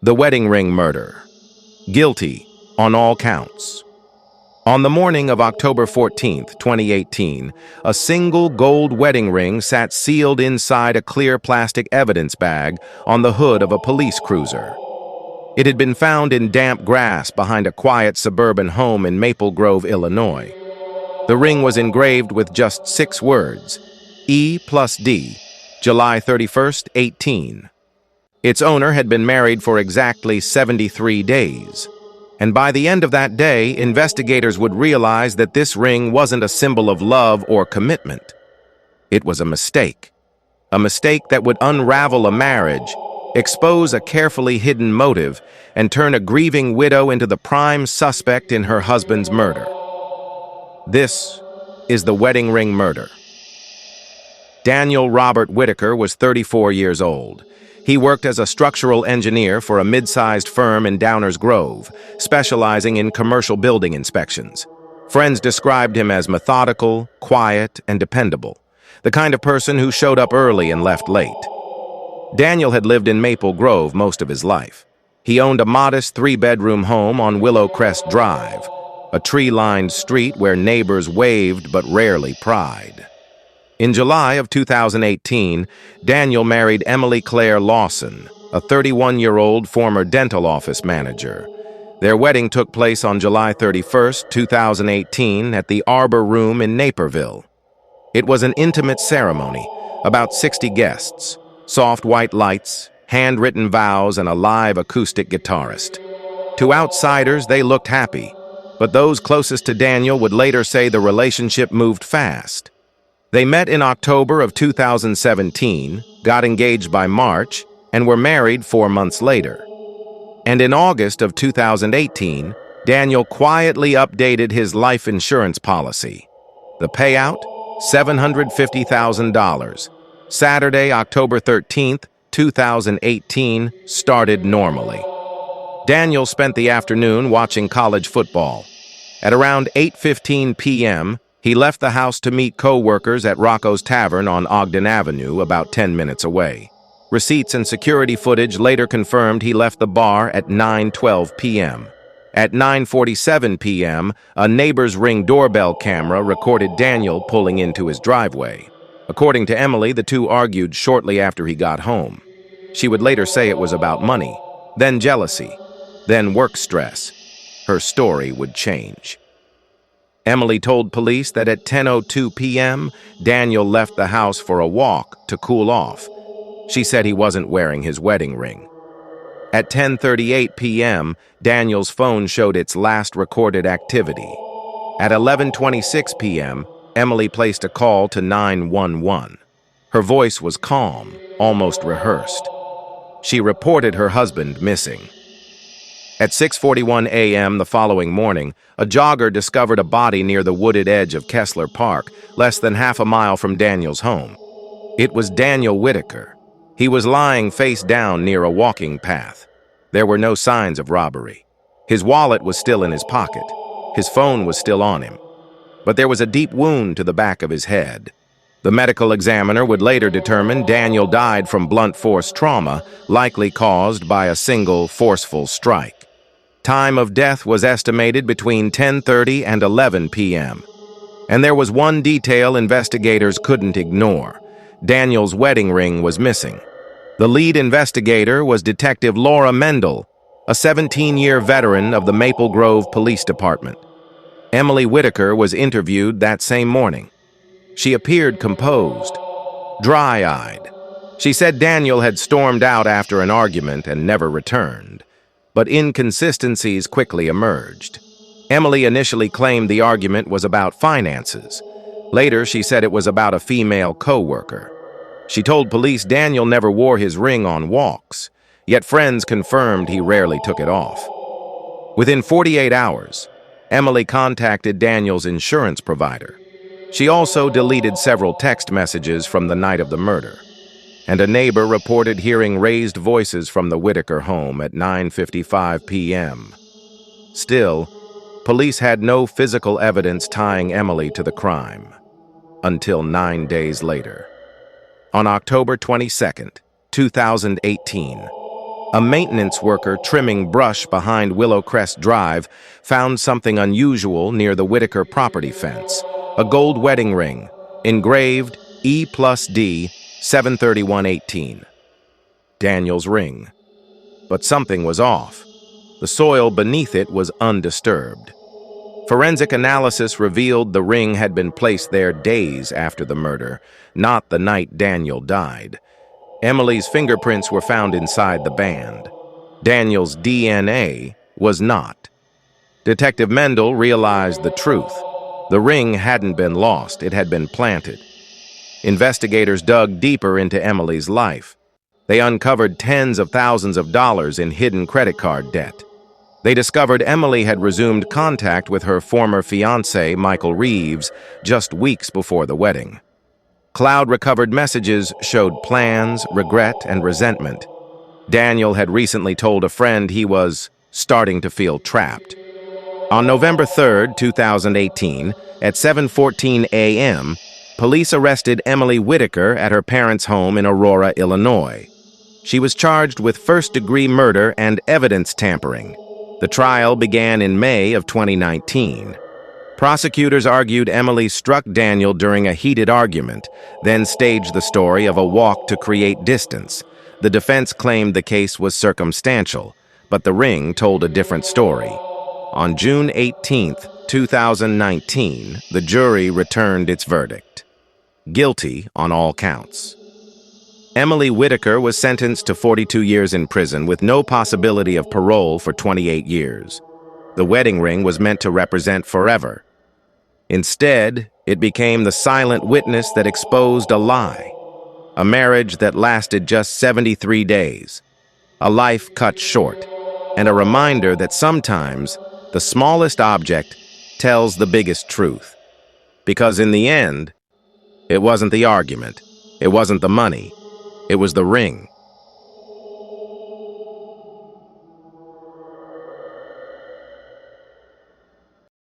The wedding ring murder. Guilty on all counts. On the morning of October 14th, 2018, a single gold wedding ring sat sealed inside a clear plastic evidence bag on the hood of a police cruiser. It had been found in damp grass behind a quiet suburban home in Maple Grove, Illinois. The ring was engraved with just 6 words: E+D, July 31st, 18. Its owner had been married for exactly 73 days. And by the end of that day, investigators would realize that this ring wasn't a symbol of love or commitment. It was a mistake. A mistake that would unravel a marriage, expose a carefully hidden motive, and turn a grieving widow into the prime suspect in her husband's murder. This is the wedding ring murder. Daniel Robert Whitaker was 34 years old. He worked as a structural engineer for a mid-sized firm in Downers Grove, specializing in commercial building inspections. Friends described him as methodical, quiet, and dependable, the kind of person who showed up early and left late. Daniel had lived in Maple Grove most of his life. He owned a modest 3-bedroom home on Willow Crest Drive, a tree-lined street where neighbors waved but rarely pried. In July of 2018, Daniel married Emily Claire Lawson, a 31-year-old former dental office manager. Their wedding took place on July 31st, 2018, at the Arbor Room in Naperville. It was an intimate ceremony, about 60 guests, soft white lights, handwritten vows, and a live acoustic guitarist. To outsiders, they looked happy, but those closest to Daniel would later say the relationship moved fast. They met in October of 2017, got engaged by March, and were married 4 months later. And in August of 2018, Daniel quietly updated his life insurance policy. The payout? $750,000. Saturday, October 13th, 2018, started normally. Daniel spent the afternoon watching college football. At around 8:15 p.m., he left the house to meet co-workers at Rocco's Tavern on Ogden Avenue, about 10 minutes away. Receipts and security footage later confirmed he left the bar at 9:12 p.m. At 9:47 p.m., a neighbor's Ring doorbell camera recorded Daniel pulling into his driveway. According to Emily, the two argued shortly after he got home. She would later say it was about money, then jealousy, then work stress. Her story would change. Emily told police that at 10:02 p.m., Daniel left the house for a walk to cool off. She said he wasn't wearing his wedding ring. At 10:38 p.m., Daniel's phone showed its last recorded activity. At 11:26 p.m., Emily placed a call to 911. Her voice was calm, almost rehearsed. She reported her husband missing. At 6:41 a.m. the following morning, a jogger discovered a body near the wooded edge of Kessler Park, less than half a mile from Daniel's home. It was Daniel Whitaker. He was lying face down near a walking path. There were no signs of robbery. His wallet was still in his pocket. His phone was still on him. But there was a deep wound to the back of his head. The medical examiner would later determine Daniel died from blunt force trauma, likely caused by a single forceful strike. Time of death was estimated between 10:30 and 11 p.m. And there was one detail investigators couldn't ignore. Daniel's wedding ring was missing. The lead investigator was Detective Laura Mendel, a 17-year veteran of the Maple Grove Police Department. Emily Whitaker was interviewed that same morning. She appeared composed, dry-eyed. She said Daniel had stormed out after an argument and never returned. But inconsistencies quickly emerged. Emily initially claimed the argument was about finances. Later, she said it was about a female co-worker. She told police Daniel never wore his ring on walks, yet friends confirmed he rarely took it off. Within 48 hours, Emily contacted Daniel's insurance provider. She also deleted several text messages from the night of the murder. And a neighbor reported hearing raised voices from the Whitaker home at 9:55 p.m. Still, police had no physical evidence tying Emily to the crime, until 9 days later. On October 22nd, 2018, A maintenance worker trimming brush behind Willowcrest Drive found something unusual near the Whitaker property fence, a gold wedding ring, engraved E+D 73118. Daniel's ring. But something was off. The soil beneath it was undisturbed. Forensic analysis revealed the ring had been placed there days after the murder, not the night Daniel died. Emily's fingerprints were found inside the band. Daniel's DNA was not. Detective Mendel realized the truth. The ring hadn't been lost, it had been planted. Investigators dug deeper into Emily's life. They uncovered tens of thousands of dollars in hidden credit card debt. They discovered Emily had resumed contact with her former fiancé, Michael Reeves, just weeks before the wedding. Cloud-recovered messages showed plans, regret, and resentment. Daniel had recently told a friend he was starting to feel trapped. On November 3, 2018, at 7:14 a.m., police arrested Emily Whitaker at her parents' home in Aurora, Illinois. She was charged with first-degree murder and evidence tampering. The trial began in May of 2019. Prosecutors argued Emily struck Daniel during a heated argument, then staged the story of a walk to create distance. The defense claimed the case was circumstantial, but the ring told a different story. On June 18, 2019, the jury returned its verdict. Guilty on all counts. Emily Whitaker was sentenced to 42 years in prison with no possibility of parole for 28 years. The wedding ring was meant to represent forever. Instead, it became the silent witness that exposed a lie. A marriage that lasted just 73 days. A life cut short. And a reminder that sometimes the smallest object tells the biggest truth. Because in the end, it wasn't the argument. It wasn't the money. It was the ring.